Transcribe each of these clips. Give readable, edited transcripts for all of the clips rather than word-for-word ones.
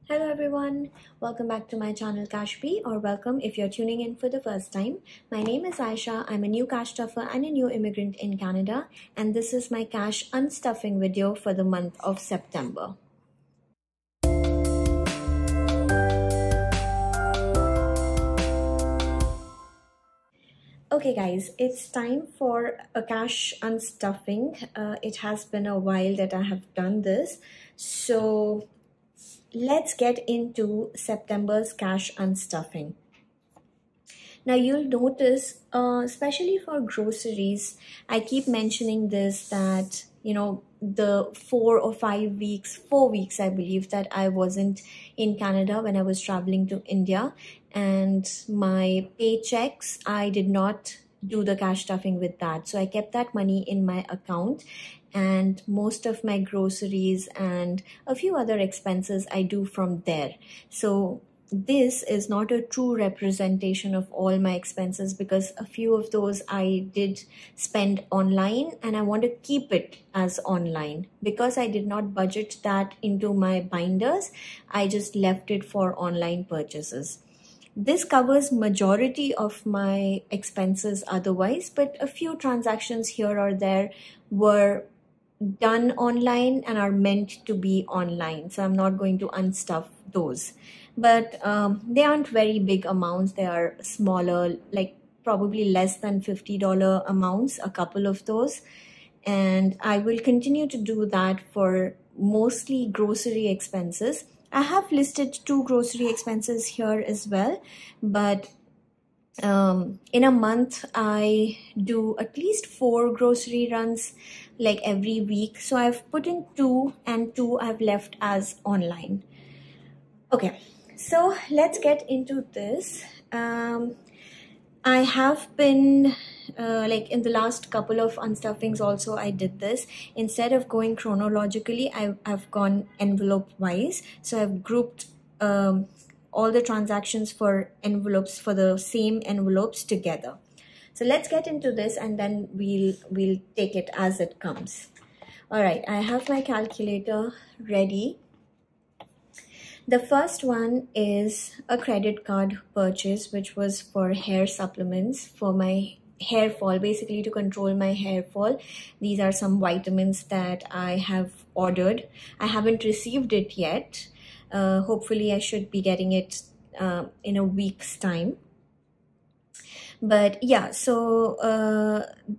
Hello everyone, welcome back to my channel CashBee, or welcome if you're tuning in for the first time. My name is Aisha, I'm a new cash stuffer and a new immigrant in Canada, and this is my cash unstuffing video for the month of September. Okay guys, it's time for a cash unstuffing. It has been a while that I have done this, so let's get into September's cash unstuffing. Now you'll notice, especially for groceries, I keep mentioning this that, the 4 weeks, I believe, that I wasn't in Canada when I was traveling to India, and my paychecks, I did not do the cash stuffing with that. So I kept that money in my account, and most of my groceries and a few other expenses I do from there. So this is not a true representation of all my expenses, because a few of those I did spend online and I want to keep it as online. Because I did not budget that into my binders, I just left it for online purchases. This covers majority of my expenses otherwise, but a few transactions here or there were done online and are meant to be online, so I'm not going to unstuff those. But they aren't very big amounts. They are smaller, like probably less than $50 amounts, a couple of those, and I will continue to do that for mostly grocery expenses. I have listed 2 grocery expenses here as well, but in a month I do at least 4 grocery runs, like every week. So I've put in 2 and 2 I've left as online. Okay, so let's get into this. I have been like in the last couple of unstuffings also I did this. Instead of going chronologically, I've gone envelope wise. So I've grouped all the transactions for envelopes, for the same envelopes together. So let's get into this and then we'll take it as it comes. All right, I have my calculator ready. The first one is a credit card purchase, which was for hair supplements for my hair fall, basically to control my hair fall. These are some vitamins that I have ordered. I haven't received it yet. Hopefully I should be getting it in a week's time. But yeah, so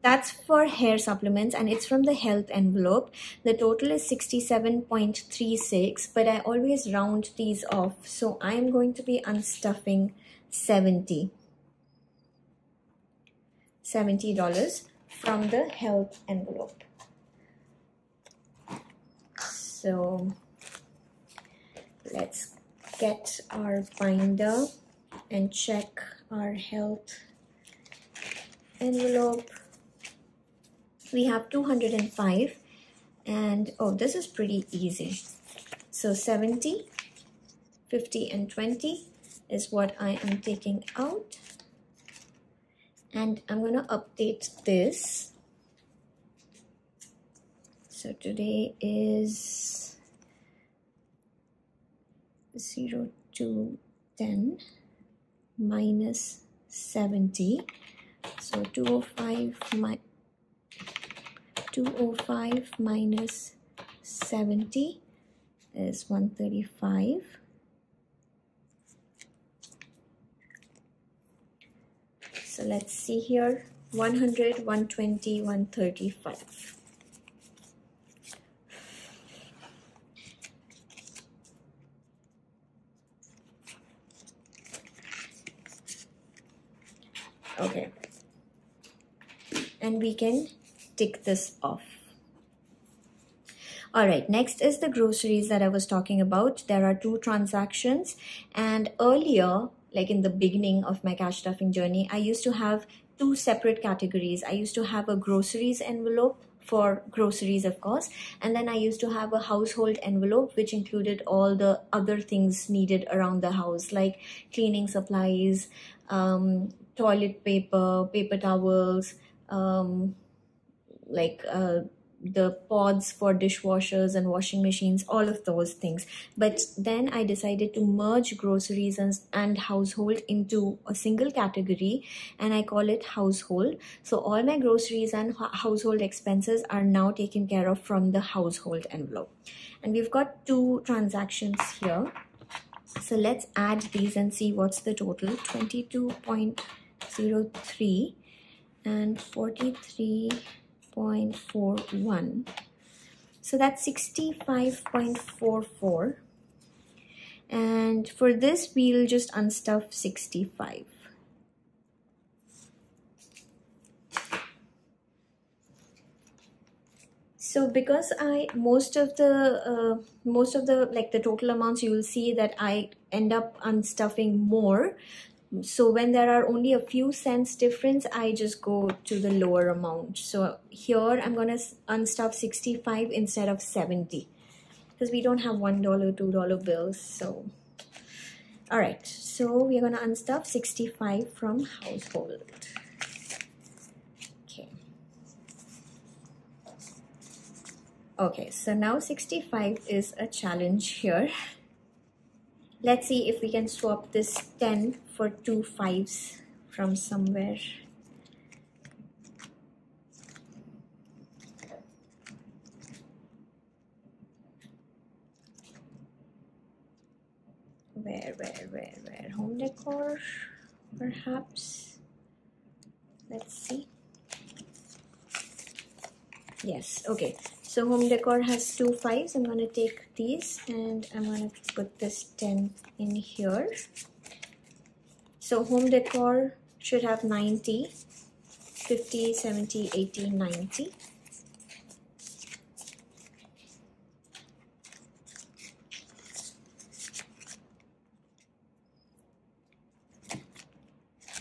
that's for hair supplements and it's from the health envelope. The total is 67.36, but I always round these off, so I'm going to be unstuffing $70 from the health envelope. So let's get our binder and check our health envelope. We have 205, and oh, this is pretty easy. So 70, 50 and 20 is what I am taking out, and I'm going to update this. So today is 0 to 10 minus 70. So 205 minus 70 is 135. So let's see here, 100, 120, 135. Okay. And we can tick this off. All right, next is the groceries that I was talking about. There are 2 transactions, and earlier, like in the beginning of my cash stuffing journey, I used to have 2 separate categories. I used to have a groceries envelope for groceries, of course, and then I used to have a household envelope which included all the other things needed around the house, like cleaning supplies, toilet paper, paper towels, the pods for dishwashers and washing machines, all of those things. But then I decided to merge groceries and household into a single category, and I call it household. So all my groceries and household expenses are now taken care of from the household envelope. And we've got 2 transactions here. So let's add these and see what's the total. 22.03 and 43.41. So that's 65.44. And for this, we'll just unstuff 65. So because most of the like the total amounts, you will see that I end up unstuffing more. So when there are only a few cents difference, I just go to the lower amount. So here I'm gonna unstuff 65 instead of 70 because we don't have $1, $2 bills. So all right, so we're gonna unstuff 65 from household. Okay, so now 65 is a challenge here. Let's see if we can swap this 10 for 2 5s from somewhere. Where? Home decor, perhaps. Let's see. Yes, okay. So home decor has 2 5s. I'm gonna take these and I'm gonna put this 10 in here. So home decor should have 90, 50, 70, 80, 90.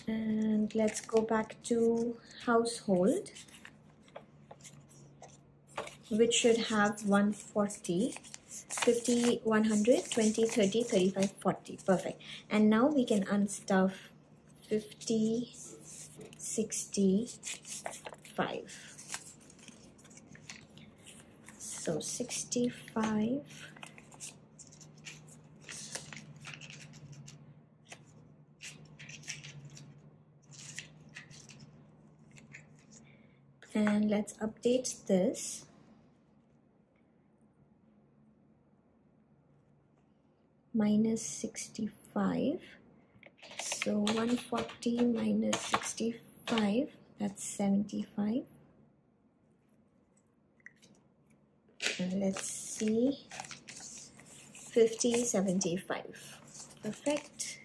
And let's go back to household, which should have 140, 50, 100, 20, 30, 35, 40. Perfect. And now we can unstuff 50, 65. So 65. And let's update this. Minus 65. So 140 minus 65, that's 75. And let's see, 50, 75. Perfect.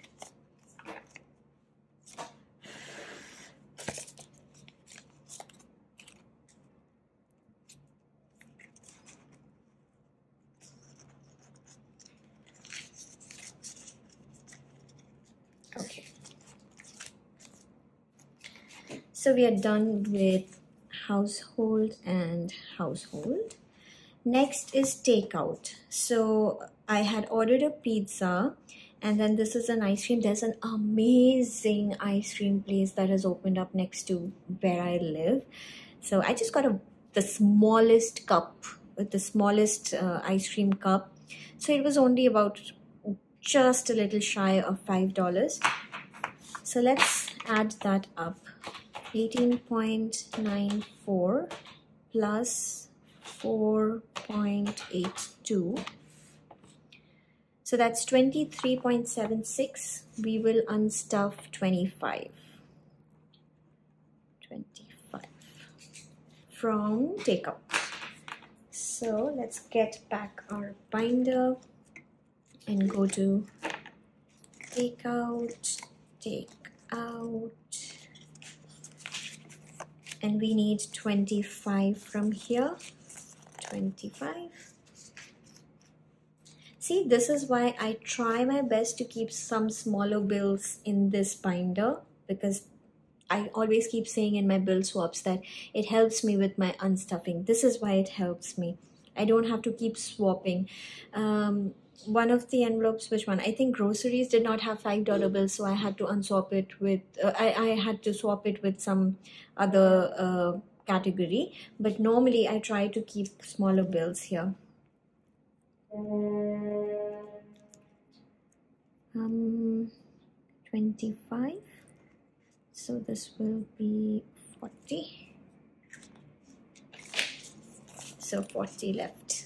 Okay. So we are done with household and household. Next is takeout. So I had ordered a pizza, and then this is an ice cream. There's an amazing ice cream place that has opened up next to where I live. So I just got the smallest cup, with the smallest ice cream cup. So it was only about just a little shy of $5. So let's add that up. 18.94 plus 4.82. So that's 23.76. We will unstuff 25. 25 from takeout. So let's get back our binder and go to takeout, and we need 25 from here. 25. See, this is why I try my best to keep some smaller bills in this binder, because I always keep saying in my bill swaps that it helps me with my unstuffing. This is why it helps me. I don't have to keep swapping. One of the envelopes, which one? I think groceries did not have $5 bills, so I had to unswap it with, I had to swap it with some other category, but normally I try to keep smaller bills here. 25, so this will be 40, so 40 left.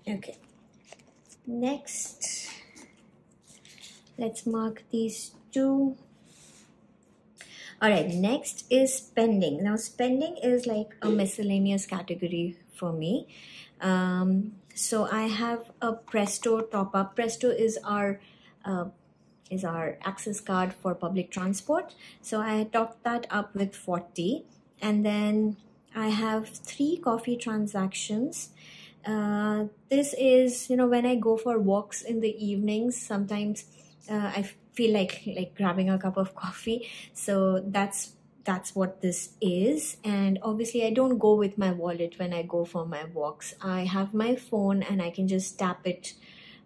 Okay, next let's mark these two. All right, next is spending. Now spending is like a miscellaneous category for me. So I have a Presto top up. Presto is our access card for public transport. So I topped that up with 40, and then I have 3 coffee transactions. This is, you know, when I go for walks in the evenings, sometimes I feel like grabbing a cup of coffee. So that's what this is. And obviously I don't go with my wallet when I go for my walks. I have my phone and I can just tap it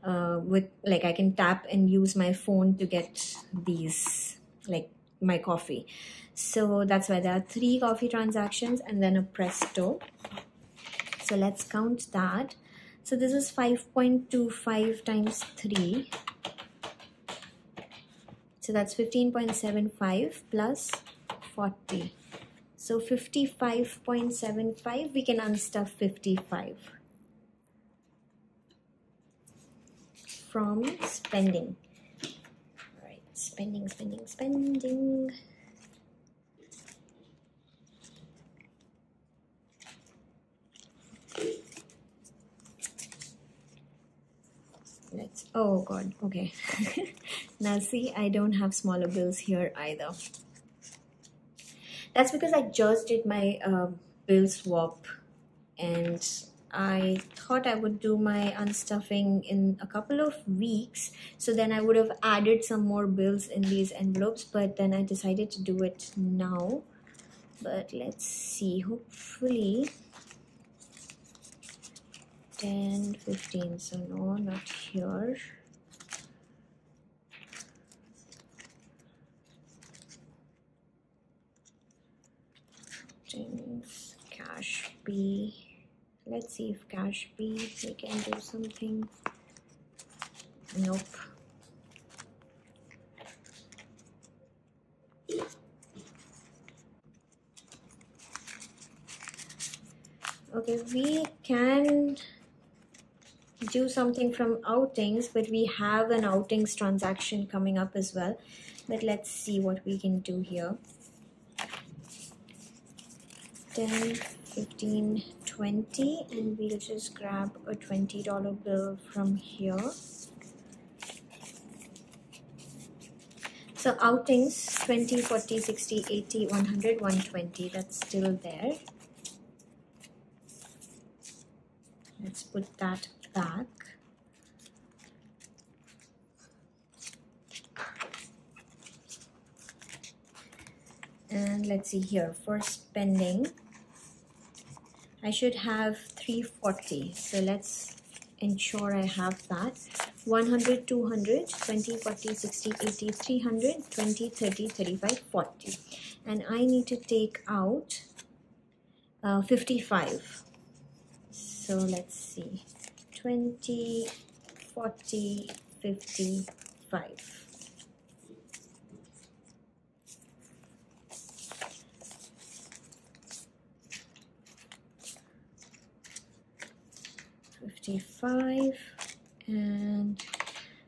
I can tap and use my phone to get these, like my coffee. So that's why there are 3 coffee transactions and then a Presto. So let's count that. So this is 5.25 times 3. So that's 15.75 plus 40. So 55.75, we can unstuff 55 from spending. All right, spending. Oh God, okay. Now see, I don't have smaller bills here either. That's because I just did my bill swap, and I thought I would do my unstuffing in a couple of weeks, so then I would have added some more bills in these envelopes, but then I decided to do it now. But let's see, hopefully 10, 15, so no, not here. CashBee. Let's see if CashBee we can do something. Nope. Okay, we can do something from outings, but we have an outings transaction coming up as well. But let's see what we can do here. 10, 15, 20, and we'll just grab a $20 bill from here. So outings 20, 40, 60, 80, 100, 120, that's still there. Let's put that back. And let's see here, for spending I should have 340, so let's ensure I have that. 100, 200, 20, 40, 60, 80, 300, 20, 30, 35, 40, and I need to take out 55. So let's see, 20, 40, 55. And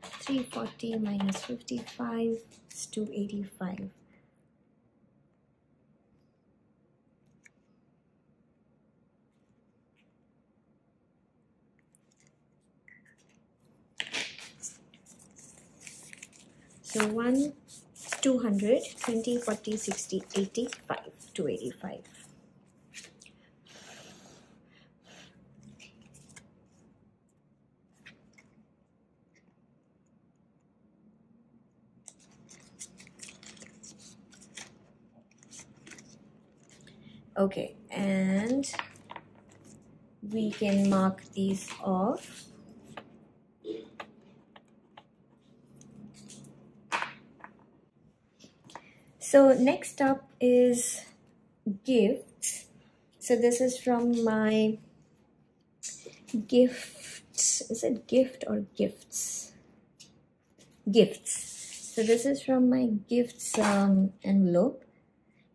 340 minus 55 is 285. So 1, 200, 20, 40, 60, 85, 285. Okay, and we can mark these off. So next up is gifts. So this is from my gifts. Is it gift or gifts? Gifts. So this is from my gifts envelope,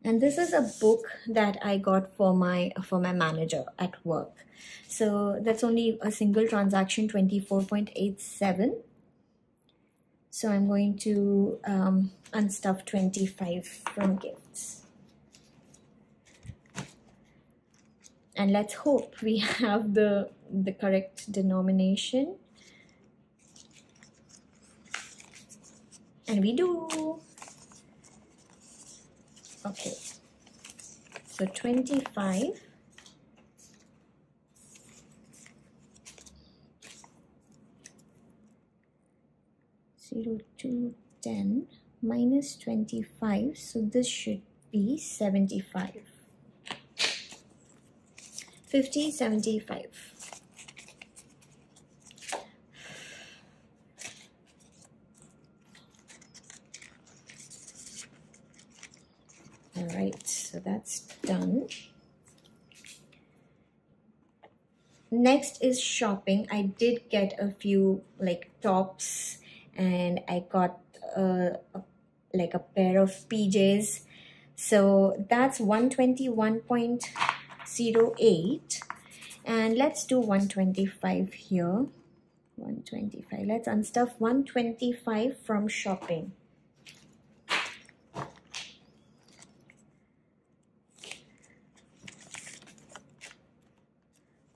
and this is a book that I got for my manager at work. So that's only a single transaction, 24.87. So I'm going to unstuff 25 from gifts. And let's hope we have the correct denomination. And we do. Okay. So 25 0 to 10 minus 25. So this should be 75. 50, 75. All right, so that's done. Next is shopping. I did get a few like tops, and I got like a pair of PJs. So that's 121.08, and let's do 125 here. 125. Let's unstuff 125 from shopping.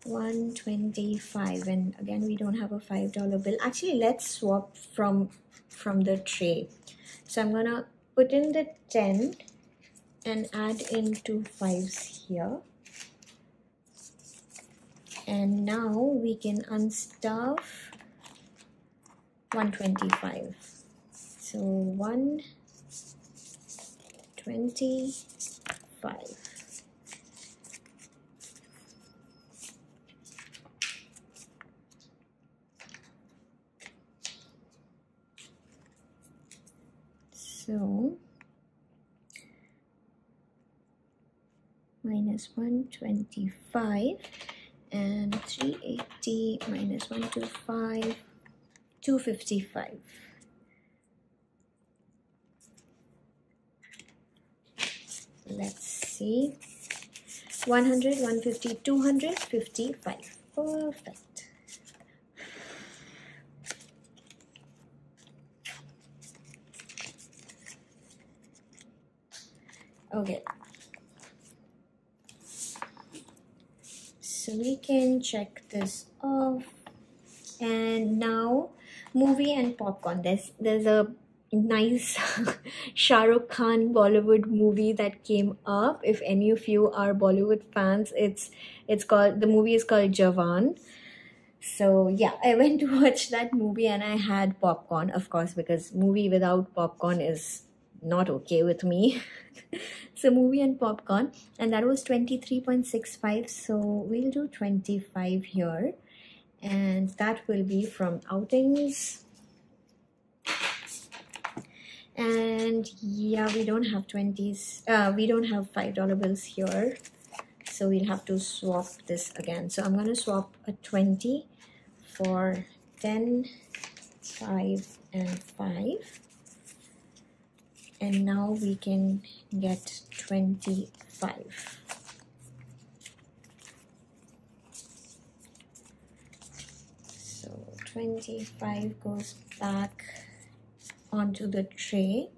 $125, and again we don't have a $5 bill. Actually, let's swap from the tray. So I'm gonna put in the 10 and add in 2 5s here, and now we can unstuff 125. So 125. So minus 125 and 380 minus 125, 255. Let's see. 100, 150, 255. Perfect. Okay. So we can check this off. And now movie and popcorn. There's a nice Shah Rukh Khan Bollywood movie that came up. If any of you are Bollywood fans, it's called, the movie is called Jawan. So yeah, I went to watch that movie and I had popcorn, of course, because movie without popcorn is not okay with me. So movie and popcorn, and that was 23.65. So we'll do 25 here, and that will be from outings. And yeah, we don't have 20s, we don't have $5 bills here, so we'll have to swap this again. So I'm going to swap a 20 for 10, 5 and 5, and now we can get 25. So 25 goes back onto the tray,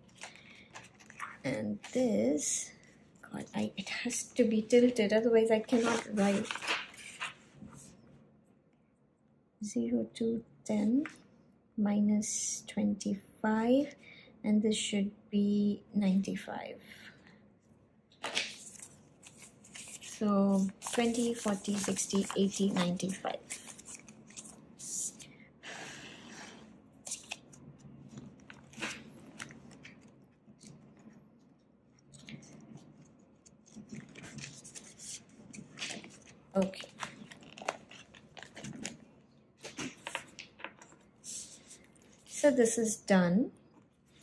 and this, God, it has to be tilted, otherwise I cannot write. 0 to 10 minus 25, and this should be 95. So 20, 40, 60, 80, 95. Okay. So this is done.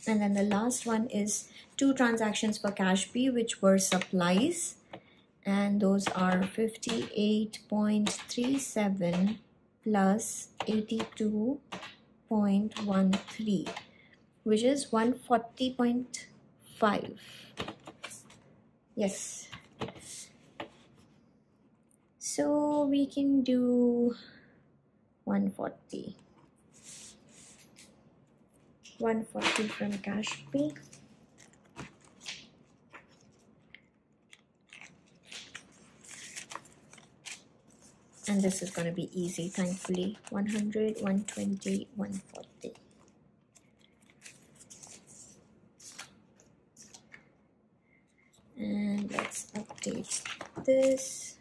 And then the last one is 2 transactions for CashBee, which were supplies, and those are 58.37 plus 82.13, which is 140.5. Yes. So we can do 140. 140 from CashBee. And this is going to be easy, thankfully. 100, 120, 140. And let's update this.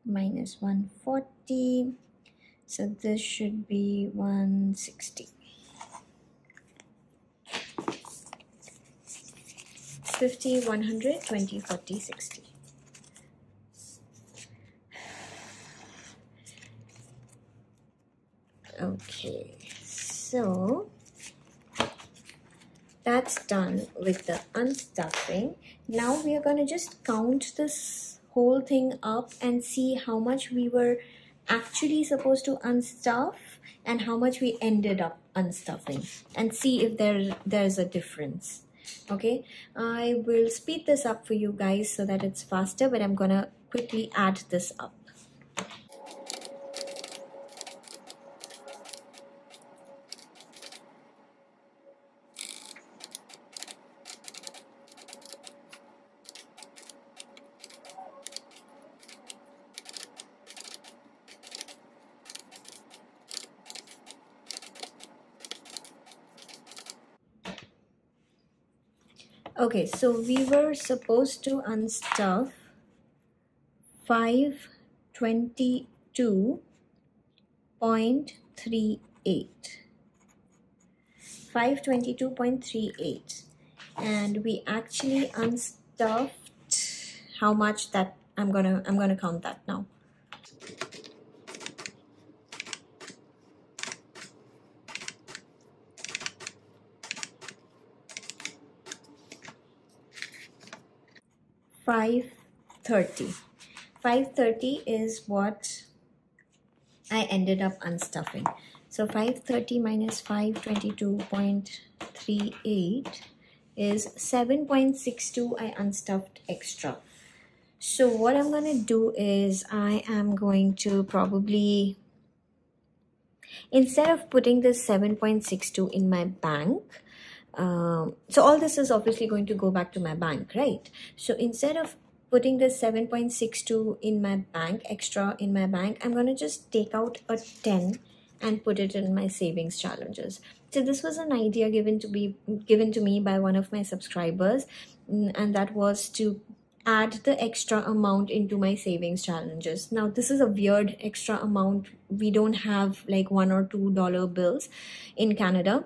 Minus 140. So this should be 160. 50, 100, 20, 40, 60. Okay, so that's done with the unstuffing. Now we are going to just count this whole thing up and see how much we were actually supposed to unstuff and how much we ended up unstuffing, and see if there's a difference. Okay, I will speed this up for you guys so that it's faster, but I'm gonna quickly add this up. Okay, so we were supposed to unstuff 522.38. 522.38, and we actually unstuffed how much? That I'm gonna count that now. $530 is what I ended up unstuffing. So 530 minus 522.38 is 7.62 I unstuffed extra. So what I'm going to do is I am going to probably, instead of putting this 7.62 in my bank, so all this is obviously going to go back to my bank, right? So instead of putting this 7.62 in my bank, extra in my bank, I'm going to just take out a 10 and put it in my savings challenges. So this was an idea given to me by one of my subscribers, and that was to add the extra amount into my savings challenges. Now this is a weird extra amount. We don't have like $1 or $2 bills in Canada.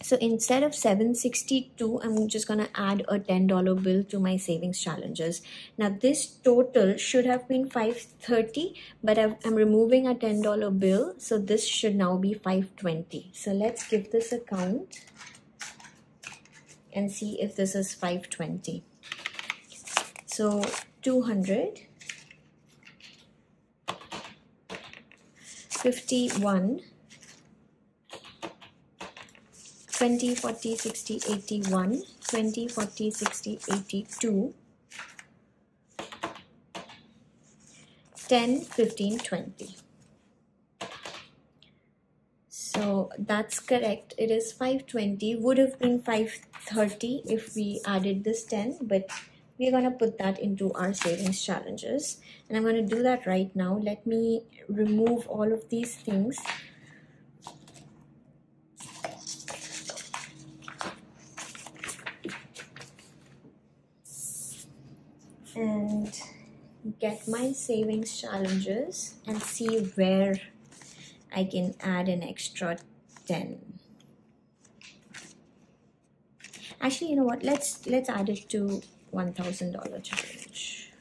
So instead of 762, I'm just going to add a $10 bill to my savings challenges. Now this total should have been 530, but I'm removing a $10 bill. So this should now be 520. So let's give this a count and see if this is 520. So 200, 51, 20, 40, 60, 81, 20, 40, 60, 82, 10, 15, 20. So that's correct. It is 520. Would have been 530 if we added this 10, but we're going to put that into our savings challenges. And I'm going to do that right now. Let me remove all of these things. And get my savings challenges and see where I can add an extra 10. Actually, you know what? Let's add it to $1,000 challenge.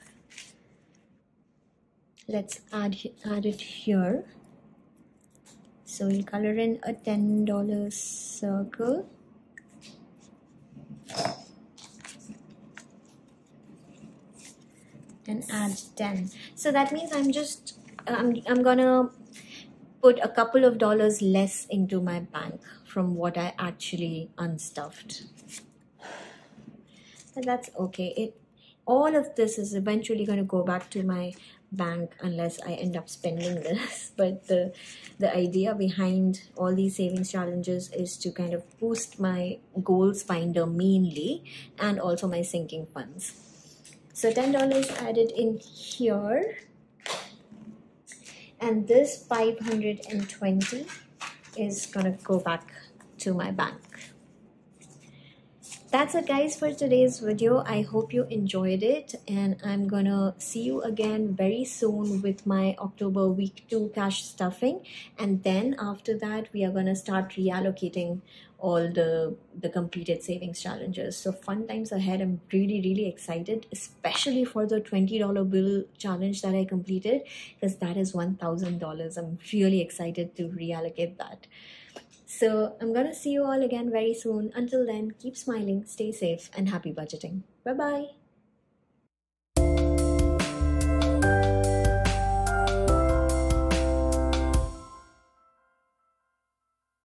Let's add it here. So we'll color in a $10 circle. And add 10. So that means I'm gonna put a couple of dollars less into my bank from what I actually unstuffed. But that's okay. All of this is eventually going to go back to my bank unless I end up spending this. But the idea behind all these savings challenges is to kind of boost my goals finder mainly, and also my sinking funds. So $10 added in here, and this 520 is gonna go back to my bank. That's it guys for today's video. I hope you enjoyed it, and I'm gonna see you again very soon with my October week 2 cash stuffing, and then after that we are gonna start reallocating all the completed savings challenges. So fun times ahead. I'm really excited, especially for the $20 bill challenge that I completed, because that is $1,000. I'm really excited to reallocate that. So I'm gonna see you all again very soon. Until then, keep smiling, stay safe, and happy budgeting. Bye bye.